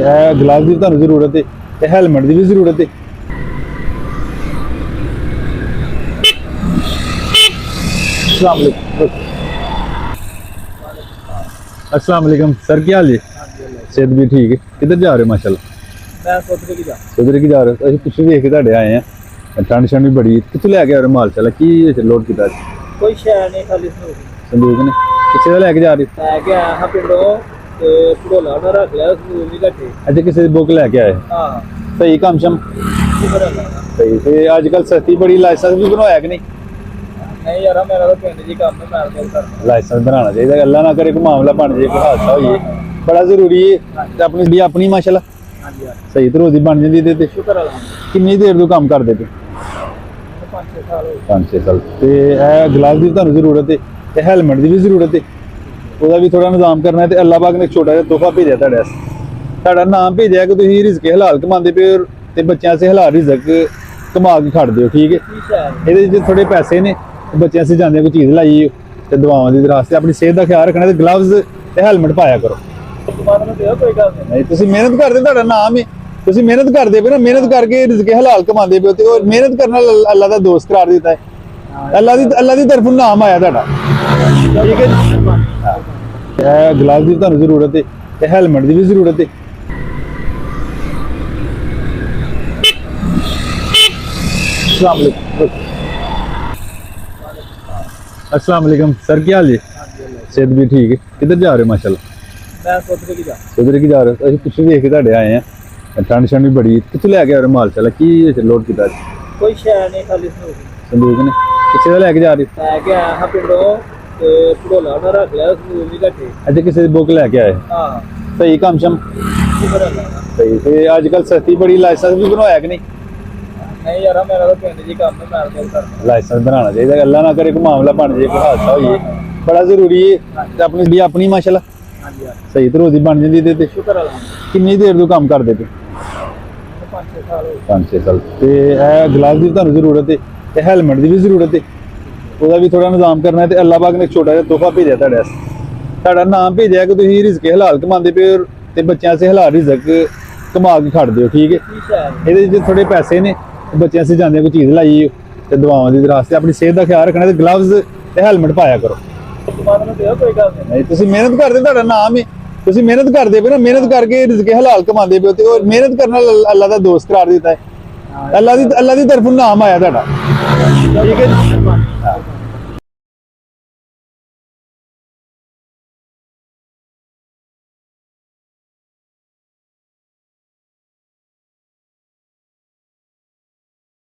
Glass की तुहानू जरूरत है, हेलमेट की भी जरूरत है। अस्सलाम वालेकुम सर, क्या हाल है? सेहत भी ठीक है। किधर जा रहे हो? माशाल्लाह मैं सोच की जा उधर की जा रहे हो? असं पिछले देख के तुहाडे आए हैं। ठंड शंड भी बड़ी, कितों लैके आ रहे हो माल? चला की लोड किया? कोई शह नहीं, खाली संदूक ने किसी का लैके जा रहे हो? लैके आया हाँ पिंडों ते भड़ोला ना रख लिया, संदूक नहीं घटे। अच्छा, किसी बुक लैके आए? हाँ सही काम शम शुक्र अल्लाह दा। सही। तो अजकल सस्ती बड़ी, लाइसेंस भी बनवाया कि नहीं? नहीं यार, मेरा तो पिंड जी काम है, मैं तो करना। लाइसेंस बनाना चाहिए, अल्लाह ना करे कोई मामला बन जाए, कोई हादसा हो जाए, बड़ा जरूरी है। ते अपनी अपनी माशाल्लाह हाँ जी हाँ सही तो रोजी बन जाती है। शुक्र अल्लाह दा। किन्नी देर तो काम करते पे? मैंने 5-6 साल हो गए। 5-6 साल। तो ग्लास की तुहानू जरूरत है, हेलमेट की भी जरूरत है। ਉਹਦਾ ਵੀ ਥੋੜਾ ਨਿਜ਼ਾਮ ਕਰਨਾ ਹੈ। ਤੇ ਅੱਲਾਹ ਪਾਕ ਨੇ ਇੱਕ ਛੋਟਾ ਜਿਹਾ ਤੋਹਫਾ ਭੇਜਿਆ ਤੁਹਾਡੇ ਵਾਸਤੇ। ਤੁਹਾਡਾ ਨਾਮ ਭੇਜਿਆ ਕਿ ਤੁਸੀਂ ਰਿਜ਼ਕ ਹਲਾਲ ਕਮਾਉਂਦੇ ਪਏ ਹੋ ਤੇ ਬੱਚਿਆਂ ਸੇ ਹਲਾਲ ਰਿਜ਼ਕ ਕਮਾ ਕੇ ਖੜਦੇ ਹੋ, ਠੀਕ ਹੈ। की शह है? ਇਹਦੇ ਵਿੱਚ ਥੋੜੇ ਪੈਸੇ ਨੇ, ਬੱਚਿਆਂ ਸੇ ਜਾਂਦੇ ਕੋਈ ਚੀਜ਼ ਲਾਈ ਤੇ ਦੁਆਵਾਂ ਦੀ ਦਰਾਸਤੇ ਆਪਣੀ ਸਿਹਤ ਦਾ ਖਿਆਲ ਰੱਖਣਾ ਤੇ ਗਲਵਜ਼ ਤੇ ਹੈਲਮਟ ਪਾਇਆ ਕਰੋ। तुम्हारा में दिया कोई गल नहीं। ਨਹੀਂ ਤੁਸੀਂ ਮਿਹਨਤ ਕਰਦੇ, ਤੁਹਾਡਾ ਨਾਮ ਹੈ, ਤੁਸੀਂ ਮਿਹਨਤ ਕਰਦੇ ਪਏ ਨਾ, ਮਿਹਨਤ ਕਰਕੇ ਰਿਜ਼ਕ ਹਲਾਲ ਕਮਾਉਂਦੇ ਪਏ ਤੇ ਉਹ ਮਿਹਨਤ ਕਰਨ ਨਾਲ ਅੱਲਾਹ ਦਾ ਦੋਸਤ ਕਰਾਰ ਦਿੱਤਾ ਹੈ। ਅੱਲਾਹ ਦੀ ਤਰਫੋਂ ਨਾਮ ਆਇਆ ਤੁਹਾਡਾ, ਠੀਕ ਹੈ ਜੀ। ग्लास की तुहानू जरूरत है, हेलमेट की भी जरूरत है। अस्सलाम वालेकुम सर, क्या हाल है? सेहत भी ठीक है। किधर जा रहे हो? माशाल्लाह मैं सोच की जा उधर की जा रहे हो? असं पिछले देख के तुहाडे आए हैं। ठंड शंड भी बड़ी, कितों लैके आ रहे हो माल? चला की लोड किया? कोई शह नहीं, खाली संदूक ने किसी का लैके जा रहे हो? लैके आया हाँ पिंडों ते भड़ोला ना रख लिया, संदूक नहीं घटे। अच्छा, किसी बुक लैके आए? हाँ सही काम शम शुक्र अल्लाह दा। सही। तो अजकल सस्ती बड़ी, लाइसेंस भी बनवाया कि नहीं? नहीं यार, मेरा तो पिंड जी काम है, मैं तो करना। लाइसेंस बनाना चाहिए, अल्लाह ना करे कोई मामला बन जाए, कोई हादसा हो जाए, बड़ा जरूरी है। ते अपनी अपनी माशाल्लाह हाँ जी हाँ सही तो रोजी बन जाती है। शुक्र अल्लाह दा। किन्नी देर तो काम करते पे? मैंने 5-6 साल हो गए। 5-6 साल। तो ग्लास की तुहानू जरूरत है, हेलमेट की भी जरूरत है। ਉਹਦਾ ਵੀ ਥੋੜਾ ਨਿਜ਼ਾਮ ਕਰਨਾ ਹੈ ਤੇ ਅੱਲਾਹ ਪਾਕ ਨੇ ਇੱਕ ਛੋਟਾ ਜਿਹਾ ਤੋਹਫਾ ਭੇਜਿਆ ਤੁਹਾਡੇ ਵਾਸਤੇ। ਤੁਹਾਡਾ ਨਾਮ ਭੇਜਿਆ ਕਿ ਤੁਸੀਂ ਰਿਜ਼ਕ ਹਲਾਲ ਕਮਾਉਂਦੇ ਪਏ ਹੋ ਤੇ ਬੱਚਿਆਂ ਸੇ ਹਲਾਲ ਰਿਜ਼ਕ ਕਮਾ ਕੇ ਖੜਦੇ ਹੋ, ਠੀਕ ਹੈ। की शह है? ਇਹਦੇ ਵਿੱਚ ਥੋੜੇ ਪੈਸੇ ਨੇ, ਬੱਚਿਆਂ ਸੇ ਜਾਂਦੇ ਕੋਈ ਚੀਜ਼ ਲਾਈ ਤੇ ਦੁਆਵਾਂ ਦੀ ਦਰਾਸਤੇ ਆਪਣੀ ਸਿਹਤ ਦਾ ਖਿਆਲ ਰੱਖਣਾ ਤੇ ਗਲਵਜ਼ ਤੇ ਹੈਲਮਟ ਪਾਇਆ ਕਰੋ। तुम्हारा में दिया कोई गल नहीं। ਨਹੀਂ ਤੁਸੀਂ ਮਿਹਨਤ ਕਰਦੇ, ਤੁਹਾਡਾ ਨਾਮ ਹੈ, ਤੁਸੀਂ ਮਿਹਨਤ ਕਰਦੇ ਪਏ ਨਾ, ਮਿਹਨਤ ਕਰਕੇ ਰਿਜ਼ਕ ਹਲਾਲ ਕਮਾਉਂਦੇ ਪਏ ਤੇ ਉਹ ਮਿਹਨਤ ਕਰਨ ਨਾਲ ਅੱਲਾਹ ਦਾ ਦੋਸਤ ਕਰਾਰ ਦਿੱਤਾ ਹੈ। ਅੱਲਾਹ ਦੀ ਤਰਫੋਂ ਨਾਮ ਆਇਆ ਤੁਹਾਡਾ, ਠੀਕ ਹੈ ਜੀ।